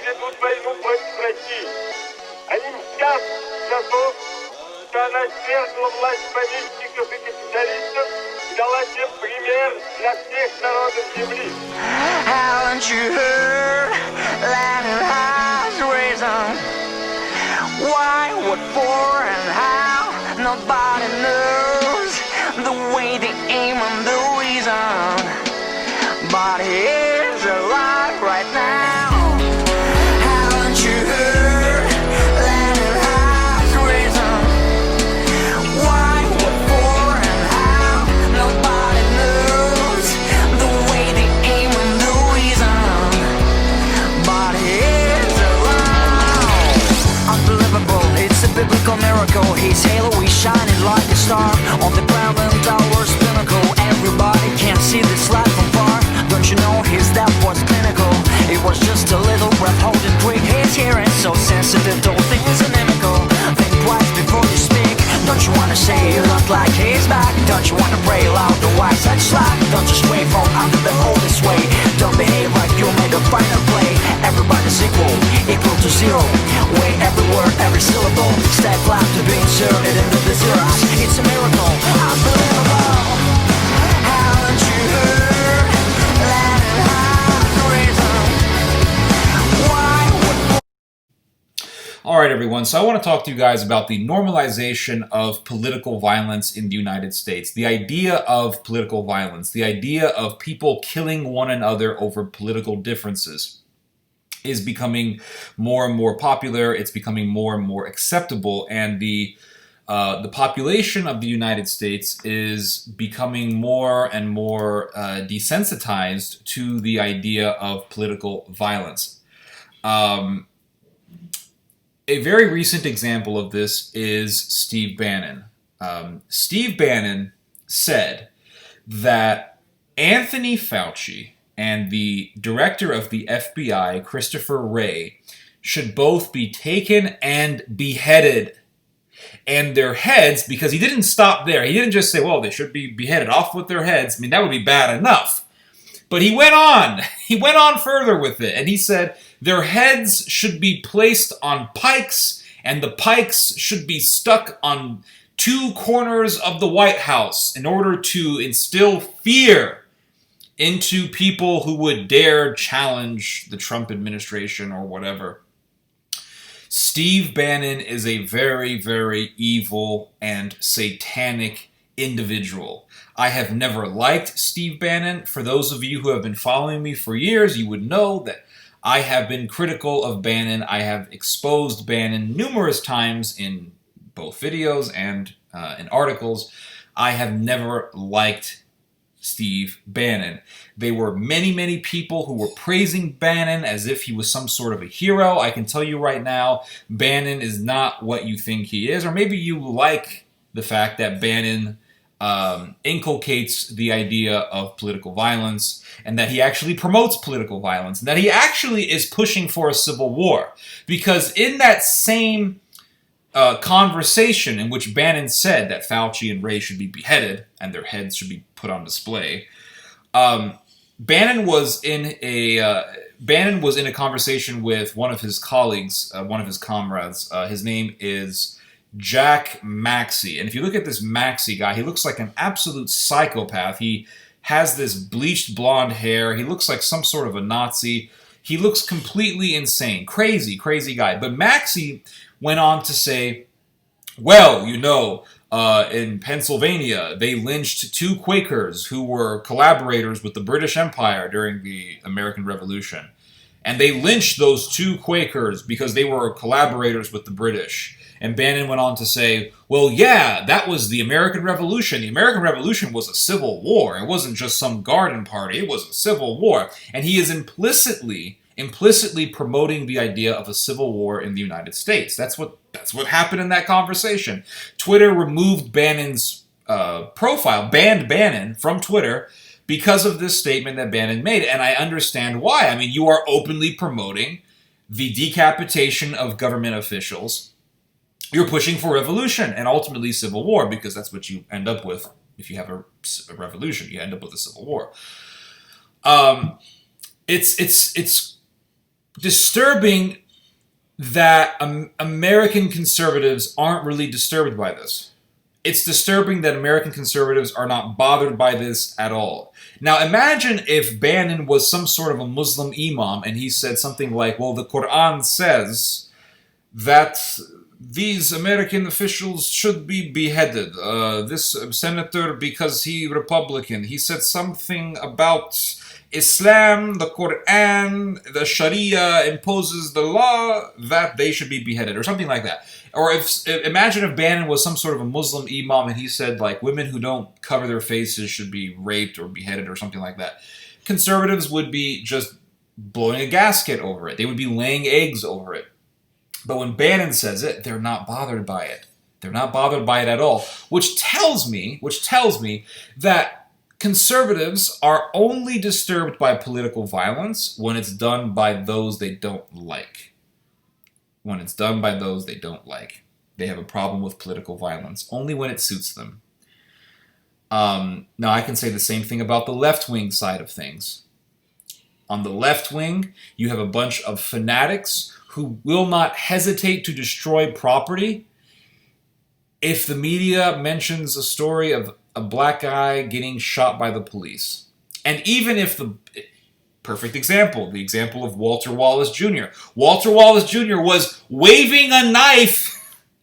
ведут войну против России. Они мстят за то, что она свергла власть помещиков и капиталистов и дала всем пример для всех народов земли. Haven't you heard? Lennon has risen. Why, what for, and how? Nobody knows the way, the aim, and the reason. But he is alive right now. Haven't you heard? Lennon has risen. Why, what for, and how? Nobody knows the way, the aim, and the reason. But he is alive. Unbelievable, it's a biblical miracle. His halo is shining like a star on the ground and tower's pinnacle. Everybody can see this light from far. Don't you know his death was clinical? It was just a little breath holding quick. His hearing so sensitive, all things inimical. Think twice before you speak. Don't you wanna say you look like he's back? Don't you wanna pray loud the wise and slack? Don't just wait for under the oldest way. Don't behave like you made a final play. Everybody's equal to zero. Weigh every word, every syllable. Step flat to be inserted into the zeros. It's a miracle, unbelievable. Haven't you heard? Lennon has risen. Why would... All right, everyone. So I want to talk to you guys about the normalization of political violence in the United States. The idea of political violence, the idea of people killing one another over political differences is becoming more and more popular. It's becoming more and more acceptable, and the population of the United States is becoming more and more desensitized to the idea of political violence. A very recent example of this is Steve Bannon. Steve Bannon said that Anthony Fauci and the director of the FBI, Christopher Wray, should both be taken and beheaded. And their heads, because he didn't stop there. He didn't just say, well, they should be beheaded, off with their heads. I mean, that would be bad enough. But he went on. He went on further with it. And he said their heads should be placed on pikes, and the pikes should be stuck on two corners of the White House in order to instill fear into people who would dare challenge the Trump administration or whatever. Steve Bannon is a very, very evil and satanic individual. I have never liked Steve Bannon. For those of you who have been following me for years, you would know that I have been critical of Bannon. I have exposed Bannon numerous times in both videos and in articles. I have never liked Steve Bannon. There were many, many people who were praising Bannon as if he was some sort of a hero. I can tell you right now, Bannon is not what you think he is. Or maybe you like the fact that Bannon inculcates the idea of political violence, and that he actually promotes political violence, and that he actually is pushing for a civil war. Because in that same conversation in which Bannon said that Fauci and Wray should be beheaded and their heads should be put on display, Bannon was in a conversation with one of his colleagues, one of his comrades. His name is Jack Maxey. And if you look at this Maxey guy, he looks like an absolute psychopath. He has this bleached blonde hair. He looks like some sort of a Nazi. He looks completely insane. Crazy, crazy guy. But Maxey went on to say, well, you know, in Pennsylvania, they lynched two Quakers who were collaborators with the British Empire during the American Revolution. And they lynched those two Quakers because they were collaborators with the British. And Bannon went on to say, well, yeah, that was the American Revolution. The American Revolution was a civil war. It wasn't just some garden party. It was a civil war. And he is implicitly promoting the idea of a civil war in the United States. That's what happened in that conversation. Twitter removed Bannon's profile, banned Bannon from Twitter because of this statement that Bannon made. And I understand why. I mean, you are openly promoting the decapitation of government officials. You're pushing for revolution and ultimately civil war, because that's what you end up with if you have a revolution. You end up with a civil war. It's disturbing that American conservatives aren't really disturbed by this. It's disturbing that American conservatives are not bothered by this at all. Now, imagine if Bannon was some sort of a Muslim imam and he said something like, well, the Quran says that these American officials should be beheaded. This senator, because he Republican, he said something about Islam, the Quran, the Sharia imposes the law that they should be beheaded, or something like that. Or imagine if Bannon was some sort of a Muslim imam and he said, like, women who don't cover their faces should be raped or beheaded or something like that. Conservatives would be just blowing a gasket over it. They would be laying eggs over it. But when Bannon says it, they're not bothered by it. They're not bothered by it at all, which tells me that conservatives are only disturbed by political violence when it's done by those they don't like. When it's done by those they don't like. They have a problem with political violence only when it suits them. Now, I can say the same thing about the left-wing side of things. On the left wing, you have a bunch of fanatics who will not hesitate to destroy property if the media mentions a story of a black guy getting shot by the police. And even if the perfect example, the example of Walter Wallace Jr. Walter Wallace Jr. was waving a knife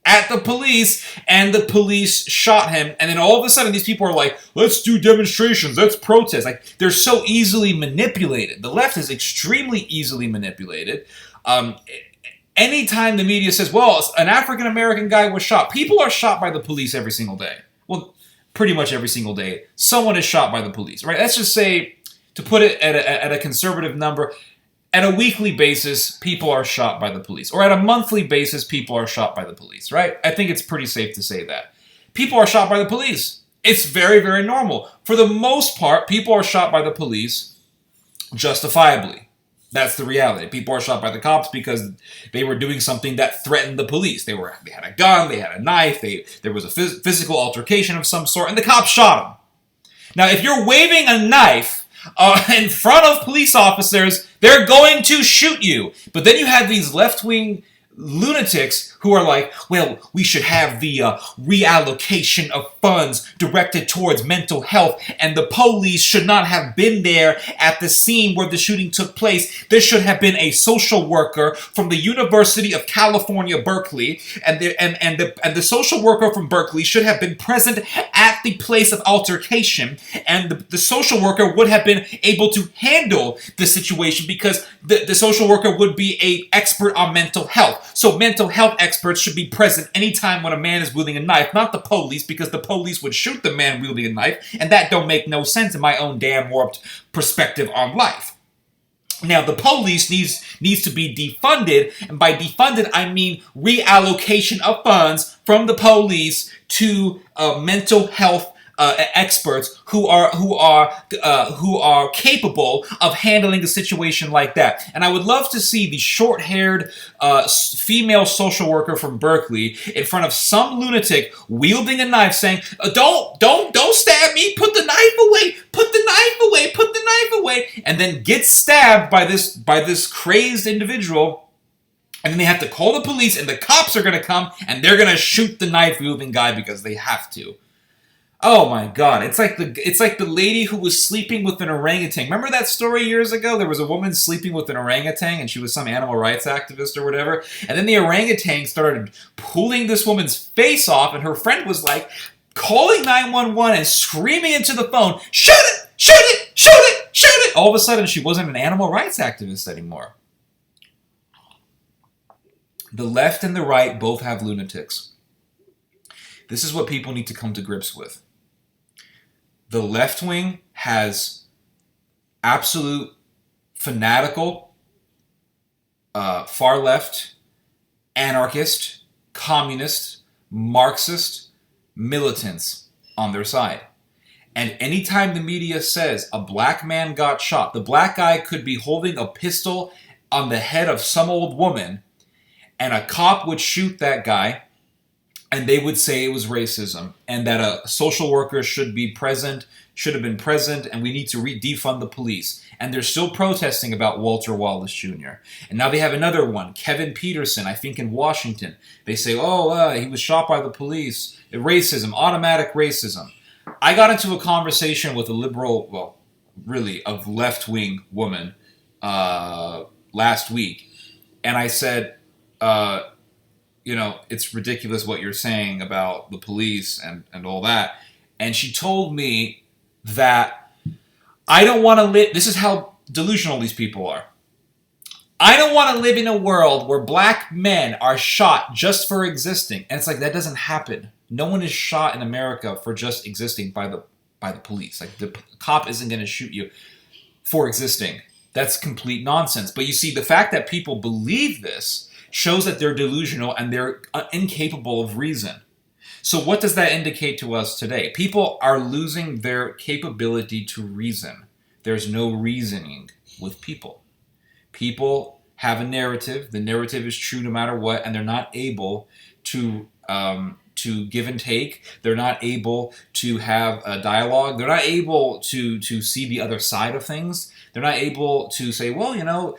at the police, and the police shot him, and then all of a sudden these people are like, let's do demonstrations, let's protest. Like, they're so easily manipulated. The left is extremely easily manipulated. Anytime the media says, well, an African-American guy was shot, people are shot by the police every single day. Well, pretty much every single day, someone is shot by the police, right? Let's just say, to put it at a conservative number, at a weekly basis, people are shot by the police. Or at a monthly basis, people are shot by the police, right? I think it's pretty safe to say that. People are shot by the police. It's very, very normal. For the most part, people are shot by the police justifiably. That's the reality. People are shot by the cops because they were doing something that threatened the police. They had a gun, they had a knife, there was a physical altercation of some sort, and the cops shot them. Now, if you're waving a knife in front of police officers, they're going to shoot you. But then you have these left-wing lunatics who are like, well, we should have the reallocation of funds directed towards mental health, and the police should not have been there at the scene where the shooting took place. There should have been a social worker from the University of California, Berkeley, and the social worker from Berkeley should have been present at the place of altercation, and the social worker would have been able to handle the situation because the social worker would be an expert on mental health. So mental health experts should be present anytime when a man is wielding a knife, not the police, because the police would shoot the man wielding a knife, and that don't make no sense in my own damn warped perspective on life. Now, the police needs to be defunded, and by defunded, I mean reallocation of funds from the police to mental health experts who are capable of handling a situation like that. And I would love to see the short-haired female social worker from Berkeley in front of some lunatic wielding a knife, saying, "Don't stab me! Put the knife away! Put the knife away! Put the knife away!" And then get stabbed by this crazed individual. And then they have to call the police, and the cops are going to come, and they're going to shoot the knife-wielding guy because they have to. Oh my God! It's like the lady who was sleeping with an orangutan. Remember that story years ago? There was a woman sleeping with an orangutan, and she was some animal rights activist or whatever. And then the orangutan started pulling this woman's face off, and her friend was like calling 911 and screaming into the phone, "Shoot it! Shoot it! Shoot it! Shoot it!" All of a sudden, she wasn't an animal rights activist anymore. The left and the right both have lunatics. This is what people need to come to grips with. The left wing has absolute fanatical, far left, anarchist, communist, Marxist militants on their side. And anytime the media says a black man got shot, the black guy could be holding a pistol on the head of some old woman, and a cop would shoot that guy, and they would say it was racism, and that a social worker should have been present, and we need to defund the police. And they're still protesting about Walter Wallace Jr. And now they have another one, Kevin Peterson, I think in Washington. They say, he was shot by the police. Racism, automatic racism. I got into a conversation with a liberal, well, really, a left-wing woman last week. And I said, it's ridiculous what you're saying about the police and all that. And she told me that I don't want to live, this is how delusional these people are. I don't want to live in a world where black men are shot just for existing. And it's like, that doesn't happen. No one is shot in America for just existing by the police. Like, the cop isn't going to shoot you for existing. That's complete nonsense. But you see, the fact that people believe this shows that they're delusional and they're incapable of reason. So what does that indicate to us today? People are losing their capability to reason. There's no reasoning with people. People have a narrative. The narrative is true no matter what, and they're not able to give and take. They're not able to have a dialogue. They're not able to see the other side of things. They're not able to say, well,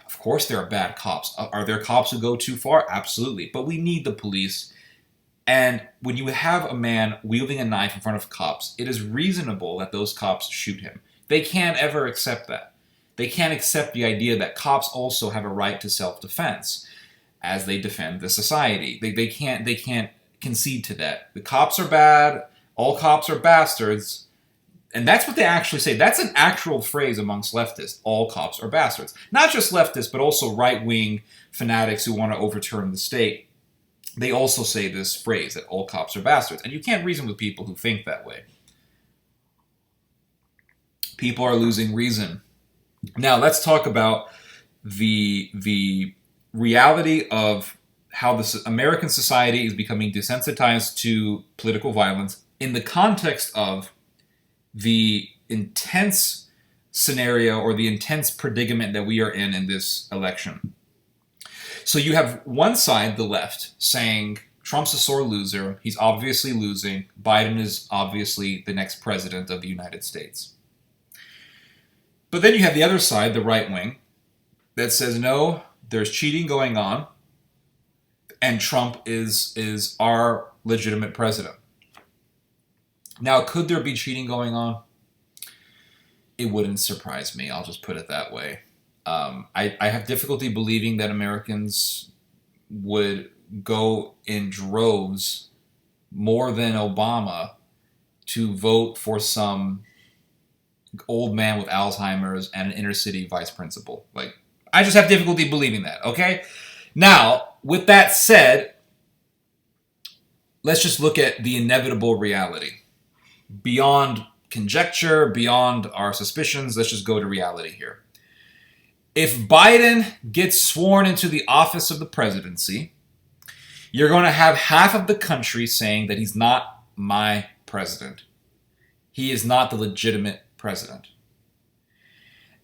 of course there are bad cops. Are there cops who go too far? Absolutely. But we need the police. And when you have a man wielding a knife in front of cops, it is reasonable that those cops shoot him. They can't ever accept that. They can't accept the idea that cops also have a right to self-defense as they defend the society. They can't concede to that. The cops are bad. All cops are bastards. And that's what they actually say. That's an actual phrase amongst leftists. All cops are bastards. Not just leftists, but also right-wing fanatics who want to overturn the state. They also say this phrase, that all cops are bastards. And you can't reason with people who think that way. People are losing reason. Now, let's talk about the reality of how the American society is becoming desensitized to political violence in the context of the intense scenario or the intense predicament that we are in this election. So you have one side, the left, saying Trump's a sore loser. He's obviously losing. Biden is obviously the next president of the United States. But then you have the other side, the right wing, that says, no, there's cheating going on, and Trump is our legitimate president. Now, could there be cheating going on? It wouldn't surprise me. I'll just put it that way. I have difficulty believing that Americans would go in droves more than Obama to vote for some old man with Alzheimer's and an inner city vice principal. Like, I just have difficulty believing that, okay? Now, with that said, let's just look at the inevitable reality. Beyond conjecture, beyond our suspicions, let's just go to reality here. If Biden gets sworn into the office of the presidency, you're going to have half of the country saying that he's not my president. He is not the legitimate president.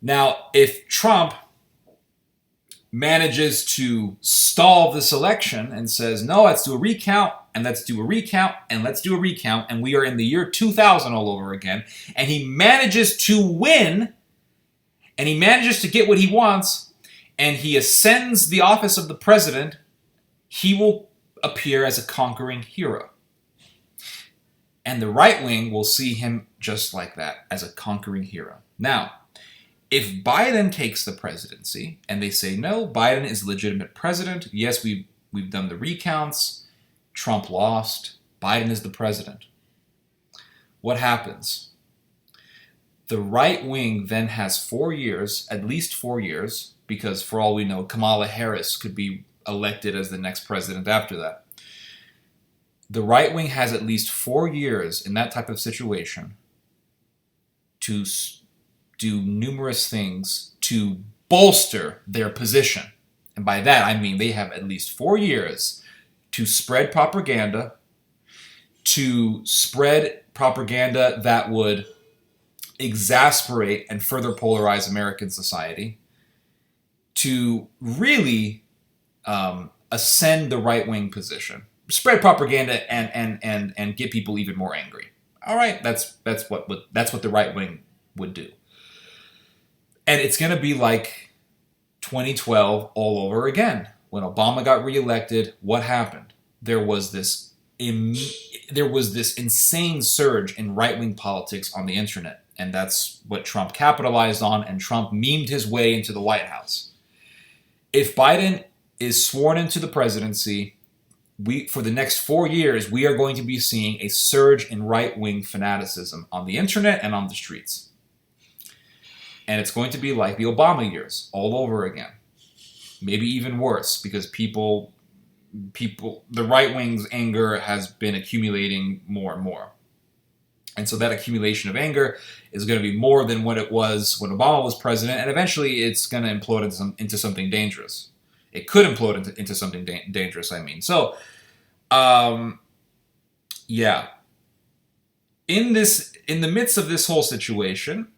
Now, if Trump manages to stall this election and says, no, let's do a recount, and let's do a recount, and let's do a recount, and we are in the year 2000 all over again, and he manages to win, and he manages to get what he wants, and he ascends the office of the president, he will appear as a conquering hero. And the right wing will see him just like that, as a conquering hero. Now, if Biden takes the presidency, and they say, no, Biden is a legitimate president, yes, we've done the recounts, Trump lost, Biden is the president. What happens? The right wing then has 4 years, at least 4 years, because for all we know, Kamala Harris could be elected as the next president after that. The right wing has at least 4 years in that type of situation to do numerous things to bolster their position. And by that, I mean they have at least 4 years to spread propaganda, that would exasperate and further polarize American society, to really ascend the right-wing position, spread propaganda and get people even more angry. All right, that's what the right wing would do. And it's going to be like 2012 all over again. When Obama got reelected, what happened? There was this insane surge in right-wing politics on the internet. And that's what Trump capitalized on, and Trump memed his way into the White House. If Biden is sworn into the presidency, for the next 4 years, we are going to be seeing a surge in right-wing fanaticism on the internet and on the streets. And it's going to be like the Obama years all over again. Maybe even worse, because the right wing's anger has been accumulating more and more. And so that accumulation of anger is going to be more than what it was when Obama was president, and eventually it's going to implode into something dangerous. It could implode into something dangerous, I mean. So, yeah. In the midst of this whole situation,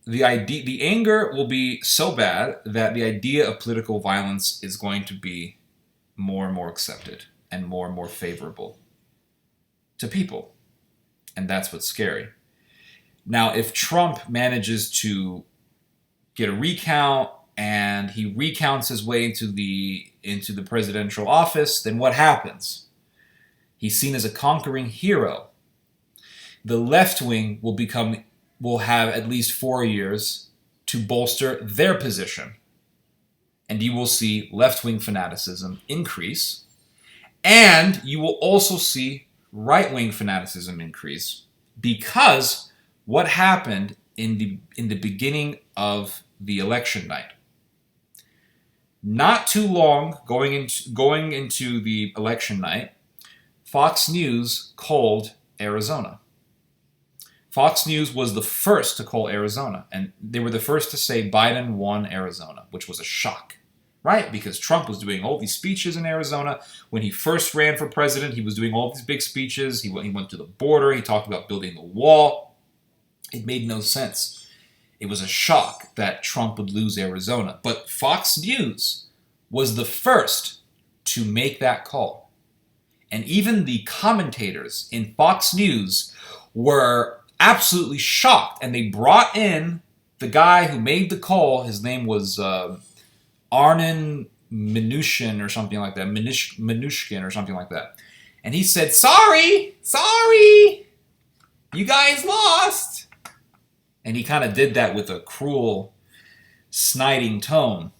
the anger will be so bad that the idea of political violence is going to be more and more accepted and more favorable to people. And that's what's scary. Now, if Trump manages to get a recount and he recounts his way into the presidential office, then what happens? He's seen as a conquering hero. The left wing will have at least 4 years to bolster their position. And you will see left-wing fanaticism increase. And you will also see right-wing fanaticism increase, because what happened in the beginning of the election night. Not too long going into the election night, Fox News called Arizona. Fox News was the first to call Arizona, and they were the first to say Biden won Arizona, which was a shock. Right? Because Trump was doing all these speeches in Arizona. When he first ran for president, he was doing all these big speeches. He went to the border. He talked about building the wall. It made no sense. It was a shock that Trump would lose Arizona. But Fox News was the first to make that call. And even the commentators in Fox News were absolutely shocked. And they brought in the guy who made the call. His name was Arnon Mnuchin or something like that. Mnuchin or something like that. And he said, sorry, you guys lost. And he kind of did that with a cruel, sniding tone.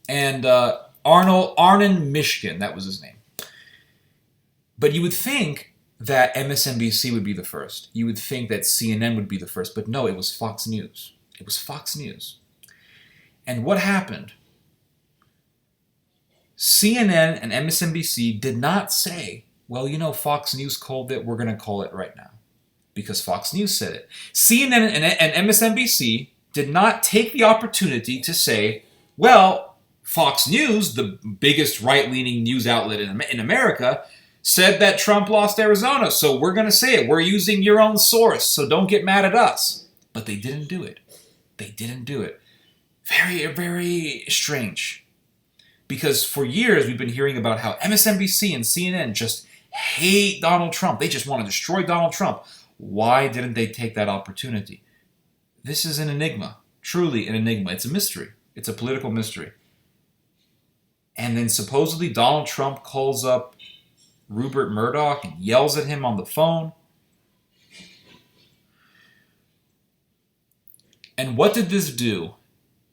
And Arnon Mishkin, that was his name. But you would think that MSNBC would be the first. You would think that CNN would be the first. But no, it was Fox News. It was Fox News. And what happened? CNN and MSNBC did not say, well, Fox News called it, we're going to call it right now. Because Fox News said it. CNN and MSNBC did not take the opportunity to say, well, Fox News, the biggest right-leaning news outlet in America, said that Trump lost Arizona, so we're going to say it. We're using your own source, so don't get mad at us. But they didn't do it. They didn't do it. Very, very strange. Because for years we've been hearing about how MSNBC and CNN just hate Donald Trump. They just want to destroy Donald Trump. Why didn't they take that opportunity? This is an enigma. Truly an enigma. It's a mystery. It's a political mystery. And then supposedly Donald Trump calls up Rupert Murdoch and yells at him on the phone. And what did this do?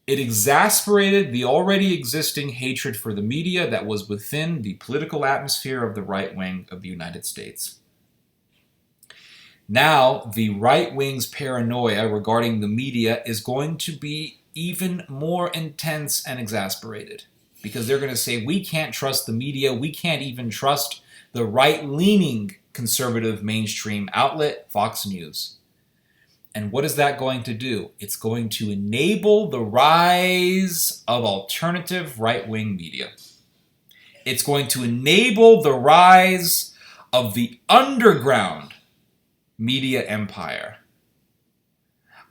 It exasperated the already existing hatred for the media that was within the political atmosphere of the right wing of the United States. Now, the right wing's paranoia regarding the media is going to be even more intense and exasperated. Because they're going to say, we can't trust the media, we can't even trust the right-leaning conservative mainstream outlet, Fox News. And what is that going to do? It's going to enable the rise of alternative right-wing media. It's going to enable the rise of the underground media empire.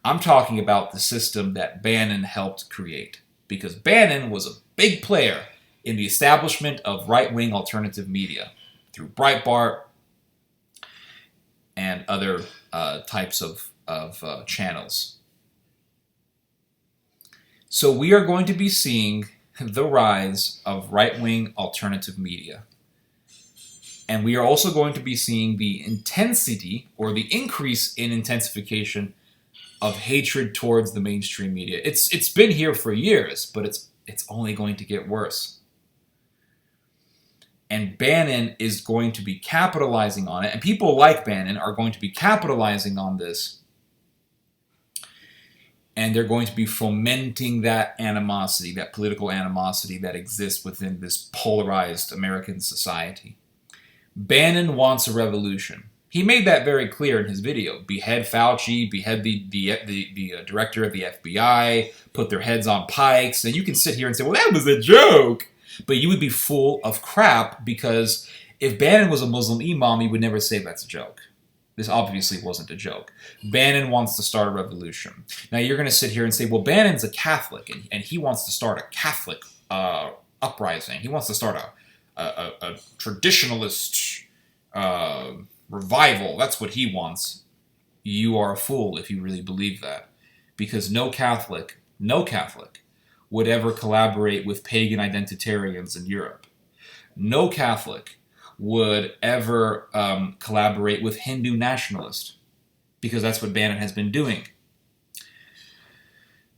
I'm talking about the system that Bannon helped create. Because Bannon was a big player in the establishment of right-wing alternative media through Breitbart and other types of channels. So we are going to be seeing the rise of right-wing alternative media. And we are also going to be seeing the intensity or the increase in intensification of hatred towards the mainstream media. It's been here for years, but it's only going to get worse. And Bannon is going to be capitalizing on it, and people like Bannon are going to be capitalizing on this, and they're going to be fomenting that animosity, that political animosity that exists within this polarized American society. Bannon wants a revolution. He made that very clear in his video. Behead Fauci, behead the director of the FBI, put their heads on pikes, and you can sit here and say, well, that was a joke. But you would be full of crap, because if Bannon was a Muslim imam, he would never say that's a joke. This obviously wasn't a joke. Bannon wants to start a revolution. Now you're going to sit here and say, well, Bannon's a Catholic, and he wants to start a Catholic uprising. He wants to start a traditionalist revival. That's what he wants. You are a fool if you really believe that. Because no Catholic would ever collaborate with pagan identitarians in Europe. No Catholic would ever collaborate with Hindu nationalists, because that's what Bannon has been doing.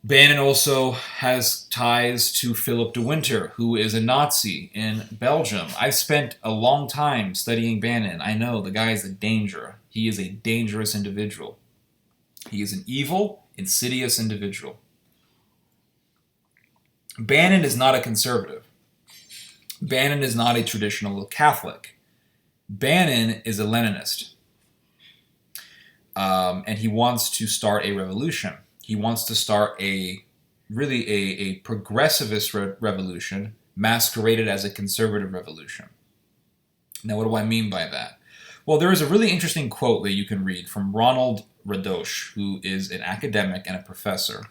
Bannon also has ties to Philip de Winter, who is a Nazi in Belgium. I've spent a long time studying Bannon. I know the guy is a danger. He is a dangerous individual. He is an evil, insidious individual. Bannon is not a conservative. Bannon is not a traditional Catholic. Bannon is a Leninist. And he wants to start a revolution. He wants to start a progressivist revolution masqueraded as a conservative revolution. Now, what do I mean by that? Well, there is a really interesting quote that you can read from Ronald Radosh, who is an academic and a professor.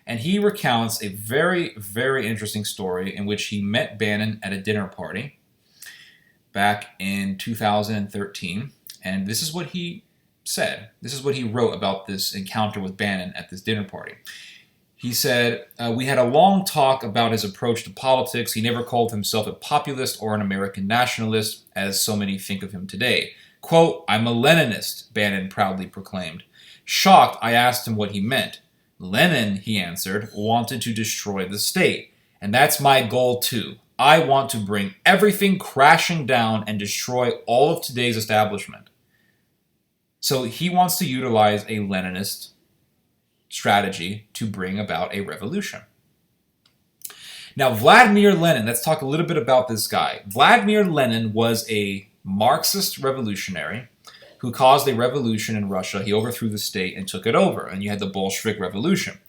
And he recounts a very, very interesting story in which he met Bannon at a dinner party back in 2013. And this is what he said. This is what he wrote about this encounter with Bannon at this dinner party. He said, we had a long talk about his approach to politics. He never called himself a populist or an American nationalist, as so many think of him today. Quote, I'm a Leninist, Bannon proudly proclaimed. Shocked, I asked him what he meant. Lenin, he answered, wanted to destroy the state. And that's my goal too. I want to bring everything crashing down and destroy all of today's establishment. So he wants to utilize a Leninist strategy to bring about a revolution. Now, Vladimir Lenin, let's talk a little bit about this guy. Vladimir Lenin was a Marxist revolutionary who caused a revolution in Russia. He overthrew the state and took it over, and you had the Bolshevik Revolution.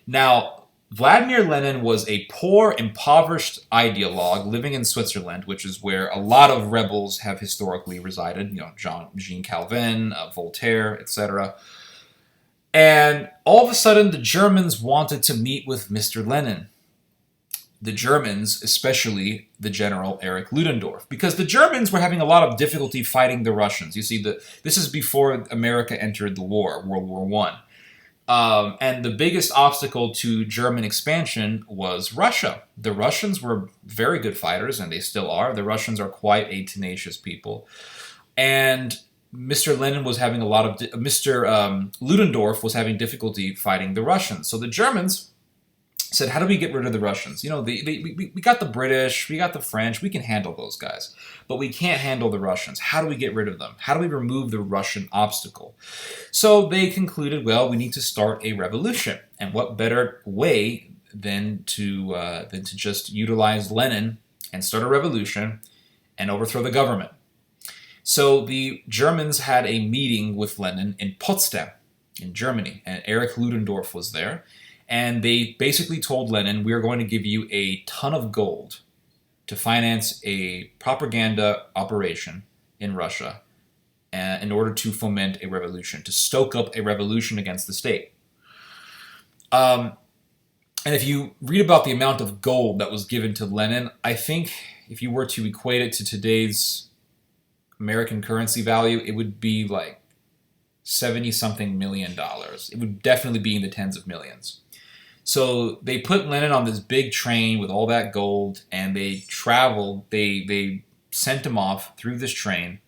Now, Vladimir Lenin was a poor, impoverished ideologue living in Switzerland, which is where a lot of rebels have historically resided. You know, Jean Calvin, Voltaire, etc. And all of a sudden, the Germans wanted to meet with Mr. Lenin. The Germans, especially the general Erich Ludendorff, because the Germans were having a lot of difficulty fighting the Russians. You see, this is before America entered the war, World War I. And the biggest obstacle to German expansion was Russia. The Russians were very good fighters, and they still are. The Russians are quite a tenacious people. And Mr. Lenin was having Mr. Ludendorff was having difficulty fighting the Russians. So the Germans said, how do we get rid of the Russians? You know, we got the British, we got the French, we can handle those guys. But we can't handle the Russians. How do we get rid of them? How do we remove the Russian obstacle? So they concluded, well, we need to start a revolution. And what better way than to just utilize Lenin and start a revolution and overthrow the government? So the Germans had a meeting with Lenin in Potsdam, in Germany, and Erich Ludendorff was there. And they basically told Lenin, we are going to give you a ton of gold to finance a propaganda operation in Russia in order to foment a revolution, to stoke up a revolution against the state. And if you read about the amount of gold that was given to Lenin, I think if you were to equate it to today's American currency value, it would be like $70-something million. It would definitely be in the tens of millions. So they put Lenin on this big train with all that gold, and they traveled. They sent him off through this train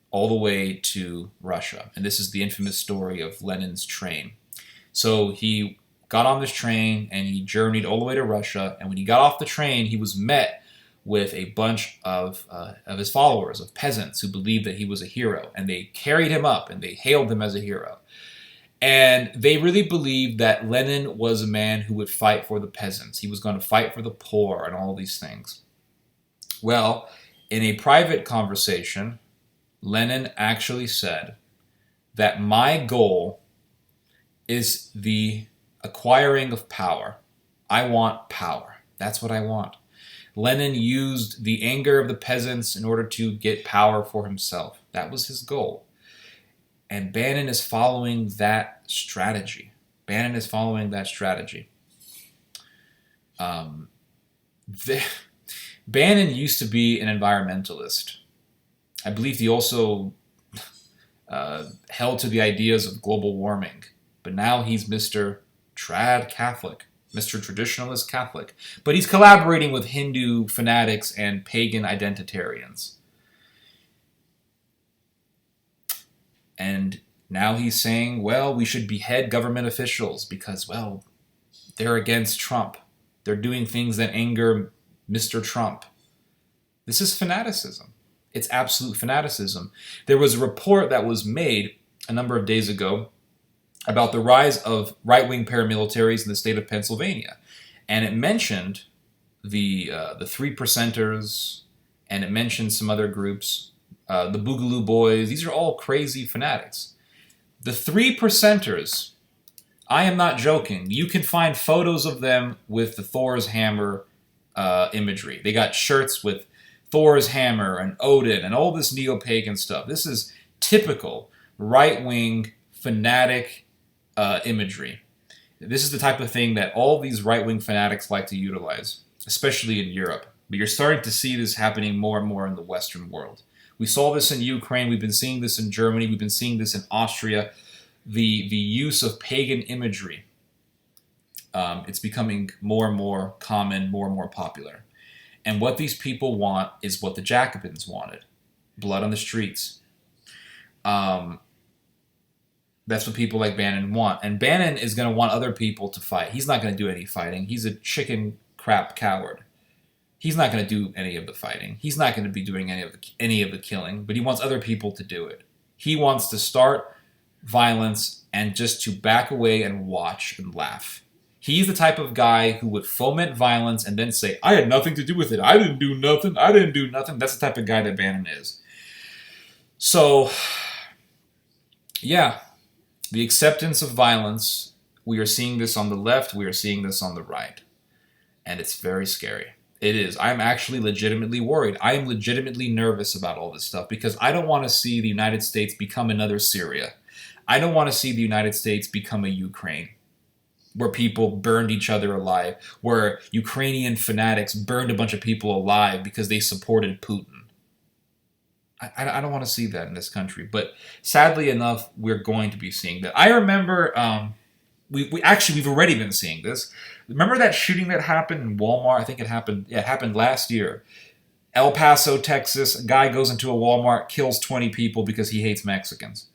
all the way to Russia. And this is the infamous story of Lenin's train. So he got on this train and he journeyed all the way to Russia. And when he got off the train, he was met with a bunch of his followers, of peasants who believed that he was a hero. And they carried him up and they hailed him as a hero. And they really believed that Lenin was a man who would fight for the peasants. He was going to fight for the poor and all these things. Well, in a private conversation, Lenin actually said that my goal is the acquiring of power. I want power. That's what I want. Lenin used the anger of the peasants in order to get power for himself. That was his goal. And Bannon is following that strategy. Bannon is following that strategy. Bannon used to be an environmentalist. I believe he also held to the ideas of global warming. But now he's Mr. Trad Catholic, Mr. Traditionalist Catholic. But he's collaborating with Hindu fanatics and pagan identitarians. And now he's saying, well, we should behead government officials because, well, they're against Trump. They're doing things that anger Mr. Trump. This is fanaticism. It's absolute fanaticism. There was a report that was made a number of days ago about the rise of right-wing paramilitaries in the state of Pennsylvania. And it mentioned the 3%ers, and it mentioned some other groups, the Boogaloo Boys. These are all crazy fanatics. The 3%ers, I am not joking. You can find photos of them with the Thor's hammer imagery. They got shirts with Thor's hammer and Odin and all this neo-pagan stuff. This is typical right-wing fanatic imagery. This is the type of thing that all these right-wing fanatics like to utilize, especially in Europe. But you're starting to see this happening more and more in the Western world. We saw this in Ukraine. We've been seeing this in Germany. We've been seeing this in Austria. The use of pagan imagery. It's becoming more and more common, more and more popular. And what these people want is what the Jacobins wanted. Blood on the streets. That's what people like Bannon want. And Bannon is going to want other people to fight. He's not going to do any fighting. He's a chicken crap coward. He's not going to do any of the fighting. He's not going to be doing any of the killing. But he wants other people to do it. He wants to start violence and just to back away and watch and laugh. He's the type of guy who would foment violence and then say, I had nothing to do with it. I didn't do nothing. I didn't do nothing. That's the type of guy that Bannon is. So, yeah, the acceptance of violence, we are seeing this on the left, we are seeing this on the right. And it's very scary. It is. I'm actually legitimately worried. I am legitimately nervous about all this stuff because I don't want to see the United States become another Syria. I don't want to see the United States become a Ukraine, where people burned each other alive, where Ukrainian fanatics burned a bunch of people alive because they supported Putin. I don't want to see that in this country, but sadly enough, we're going to be seeing that. I remember, we've already been seeing this. Remember that shooting that happened in Walmart? I think it happened last year. El Paso, Texas, a guy goes into a Walmart, kills 20 people because he hates Mexicans.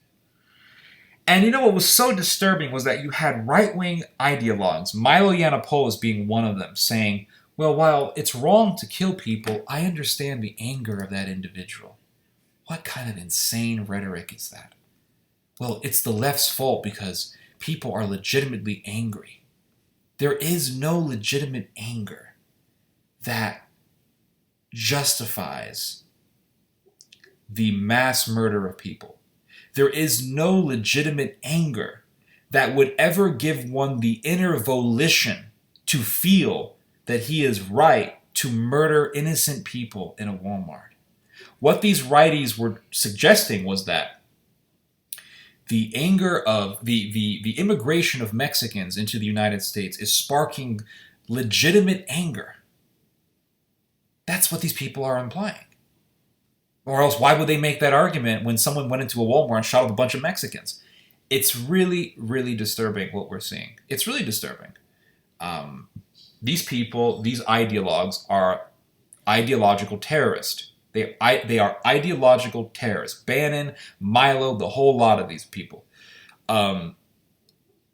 And you know what was so disturbing was that you had right-wing ideologues, Milo Yiannopoulos being one of them, saying, well, while it's wrong to kill people, I understand the anger of that individual. What kind of insane rhetoric is that? Well, it's the left's fault because people are legitimately angry. There is no legitimate anger that justifies the mass murder of people. There is no legitimate anger that would ever give one the inner volition to feel that he is right to murder innocent people in a Walmart. What these righties were suggesting was that the anger of the immigration of Mexicans into the United States is sparking legitimate anger. That's what these people are implying. Or else why would they make that argument when someone went into a Walmart and shot up a bunch of Mexicans? It's really, really disturbing what we're seeing. It's really disturbing. these people, these ideologues, are ideological terrorists. They are ideological terrorists. Bannon, Milo, the whole lot of these people.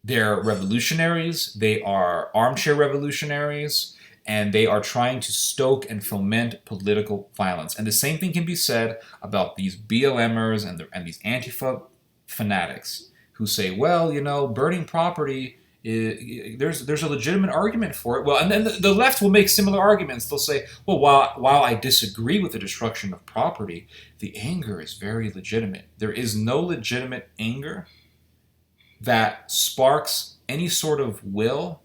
They're revolutionaries. They are armchair revolutionaries. And they are trying to stoke and foment political violence. And the same thing can be said about these BLMers and these Antifa fanatics who say, well, you know, burning property, there's a legitimate argument for it. Well, and then the left will make similar arguments. They'll say, well, while I disagree with the destruction of property, the anger is very legitimate. There is no legitimate anger that sparks any sort of will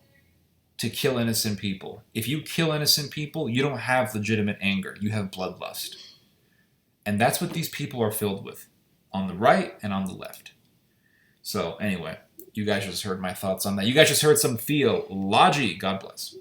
to kill innocent people. If you kill innocent people, you don't have legitimate anger. You have bloodlust. And that's what these people are filled with, on the right and on the left. So anyway, you guys just heard my thoughts on that. You guys just heard some theology. God bless.